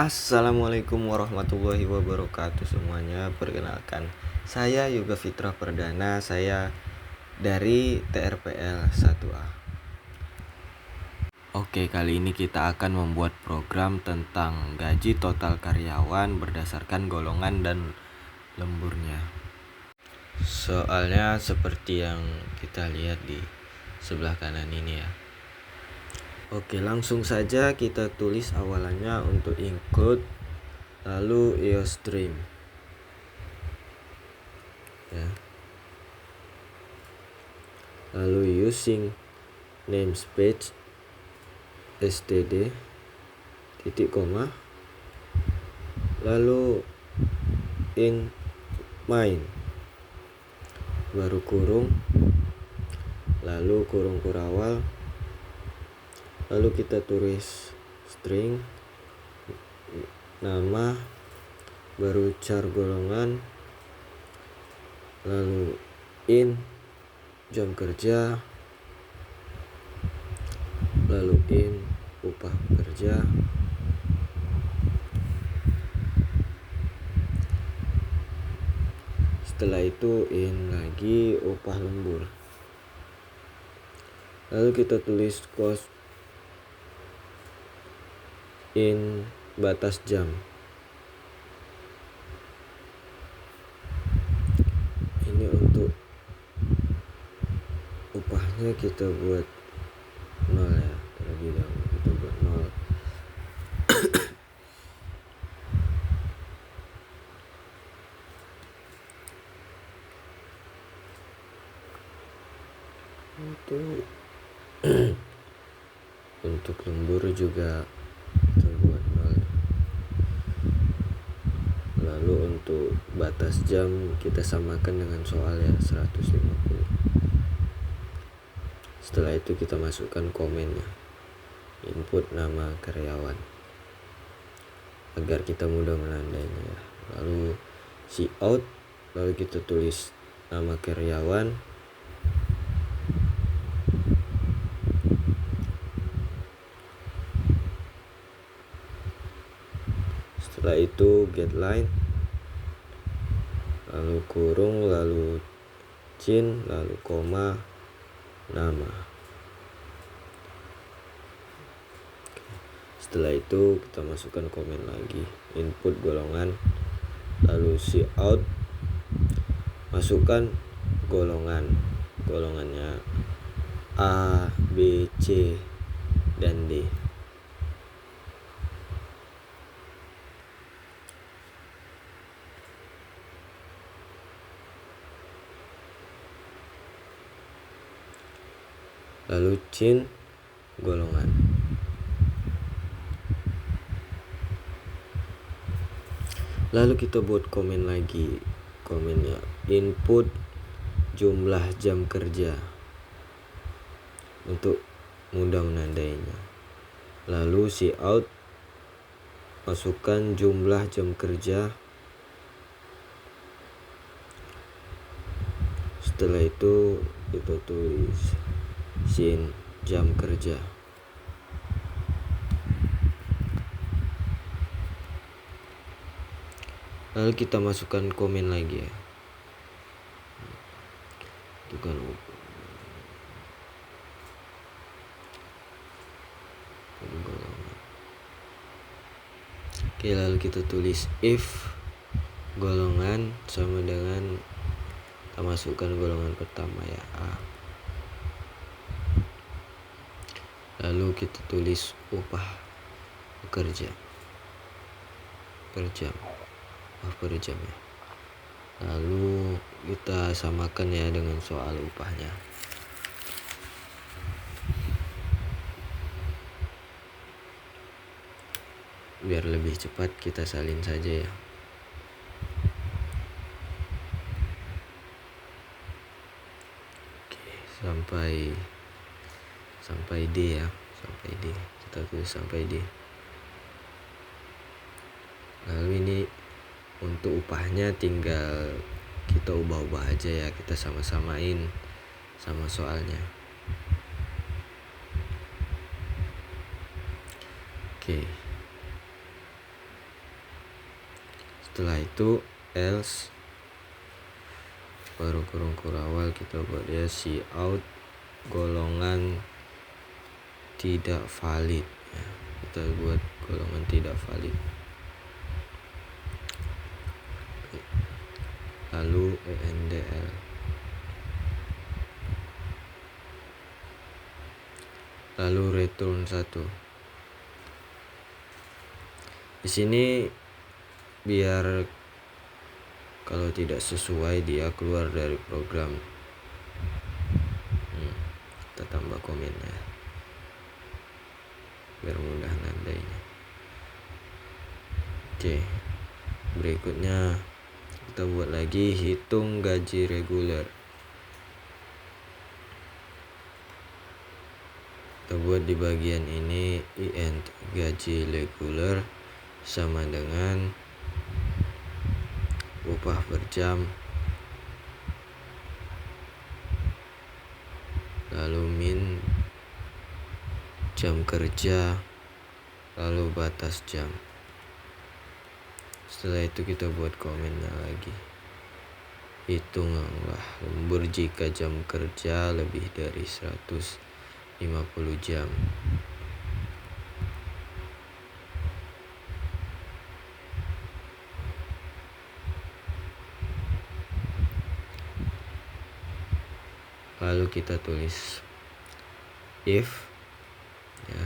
Assalamualaikum warahmatullahi wabarakatuh semuanya. Perkenalkan, saya Yoga Fitra Perdana. Saya dari TRPL 1A. Oke, kali ini kita akan membuat program tentang gaji total karyawan berdasarkan golongan dan lemburnya. Soalnya seperti yang kita lihat di sebelah kanan ini ya. Oke, langsung saja kita tulis awalannya untuk include, lalu EOStream ya. Lalu using namespace std titik koma, lalu in main baru kurung, lalu kurung kurawal, lalu kita tulis string nama, baru char golongan, lalu in jam kerja, lalu in upah kerja, setelah itu in lagi upah lembur, lalu kita tulis cost in batas jam. Ini untuk upahnya kita buat 0 ya, terlebih dahulu kita buat 0. Untuk lembur juga kita buat 0. Lalu untuk batas jam kita samakan dengan soal ya, 150. Setelah itu kita masukkan komennya, input nama karyawan agar kita mudah menandainya ya. Lalu cout, lalu kita tulis nama karyawan, setelah itu getLine, lalu kurung, lalu cin, lalu koma, nama. Setelah itu kita masukkan komen lagi, input golongan, lalu cout, masukkan golongannya A, B, C, dan D. Lalu cin golongan. Lalu kita buat komen lagi, komennya input jumlah jam kerja untuk mudah menandainya. Lalu cout, masukkan jumlah jam kerja. Setelah itu kita tulis sin jam kerja. Lalu kita masukkan komen lagi ya. Itu kan Oke, lalu kita tulis if golongan sama dengan, kita masukkan golongan pertama ya, A. Lalu kita tulis upah pekerja per jam, per jam ya. Lalu kita samakan ya dengan soal upahnya. Biar lebih cepat kita salin saja ya. Oke, sampai D ya, sampai D. Kita tulis sampai D. Lalu ini untuk upahnya tinggal kita ubah-ubah aja ya, kita sama-samain sama soalnya. Oke. Setelah itu else, baru kurung kurawal kita buat ya cout golongan tidak valid ya. Kita buat golongan tidak valid, lalu endl, lalu return 1. Di sini biar kalau tidak sesuai dia keluar dari program, kita tambah komennya biar mudah nandainya. Oke, berikutnya kita buat lagi hitung gaji reguler. Kita buat di bagian ini int gaji reguler sama dengan upah per jam, lalu min jam kerja, lalu batas jam. Setelah itu kita buat komennya lagi, hitunglah lembur jika jam kerja lebih dari 150 jam. Lalu kita tulis if ya,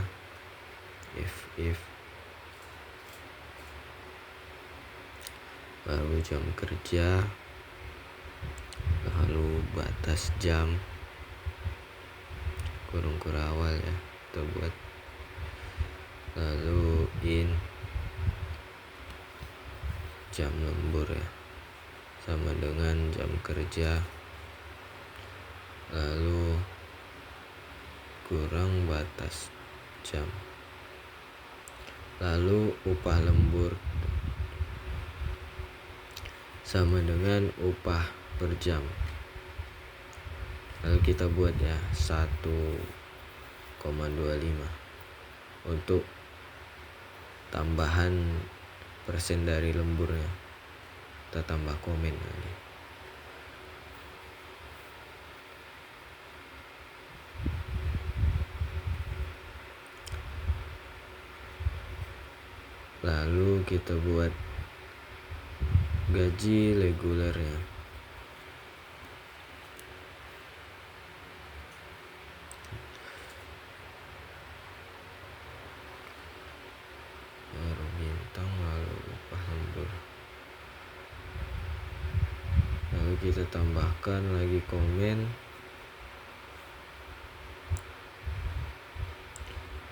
if baru jam kerja, lalu batas jam, kurung kurawal ya kita buat, lalu in jam lembur ya sama dengan jam kerja, lalu kurang batas jam, lalu upah lembur sama dengan upah per jam. Lalu kita buat ya 1,25 untuk tambahan persen dari lemburnya. Kita tambah komen lagi. Lalu kita buat gaji regulernya. Baru bintang, lalu upah lembur. Lalu kita tambahkan lagi komen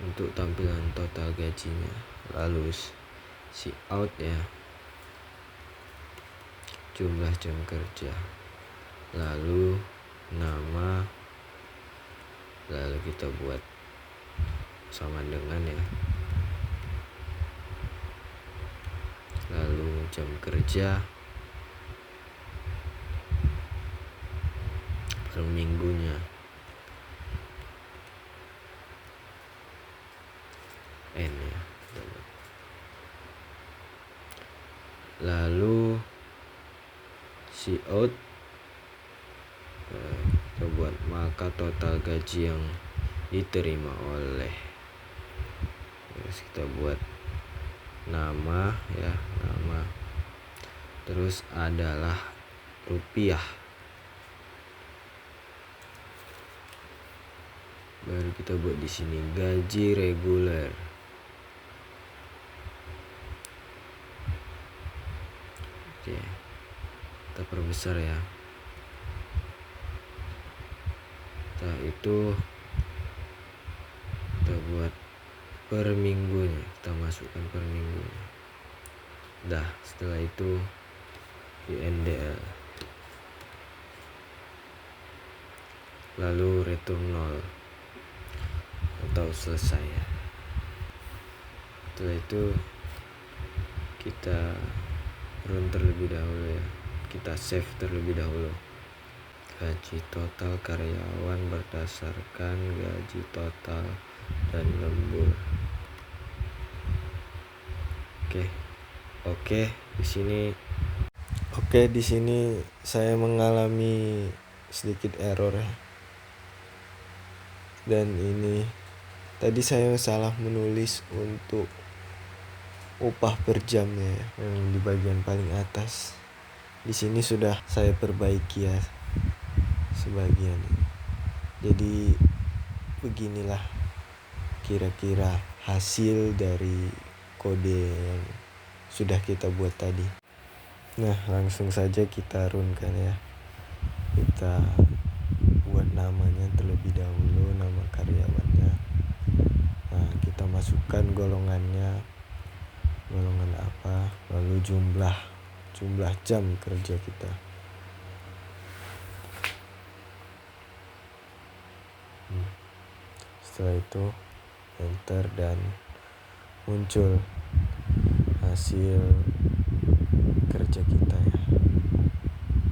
untuk tampilan total gajinya. Lalu cout ya, jumlah jam kerja, lalu nama, lalu kita buat sama dengan ya, lalu jam kerja per minggunya, n ya, lalu cout kita buat maka total gaji yang diterima oleh, terus kita buat nama ya, nama, terus adalah rupiah, baru kita buat di sini gaji reguler. Oke, kita perbesar ya. Setelah itu kita buat per minggunya, kita masukkan per minggunya. Dah, setelah itu indl, lalu return 0 atau selesai ya. Setelah itu kita run terlebih dahulu ya, kita save terlebih dahulu. Gaji total karyawan berdasarkan gaji total dan lembur. Oke, Oke, di sini saya mengalami sedikit error ya. Dan ini tadi saya salah menulis untuk upah per jamnya ya, yang di bagian paling atas. Di sini sudah saya perbaiki ya sebagian. Jadi beginilah kira-kira hasil dari kode yang sudah kita buat tadi. Nah, langsung saja kita runkan ya. Kita buat namanya terlebih dahulu, nama karyawannya. Nah, kita masukkan golongannya, golongan apa, lalu jumlah jam kerja kita. Setelah itu enter dan muncul hasil kerja kita ya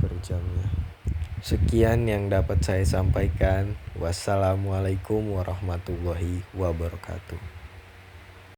per jamnya. Sekian yang dapat saya sampaikan. Wassalamualaikum warahmatullahi wabarakatuh.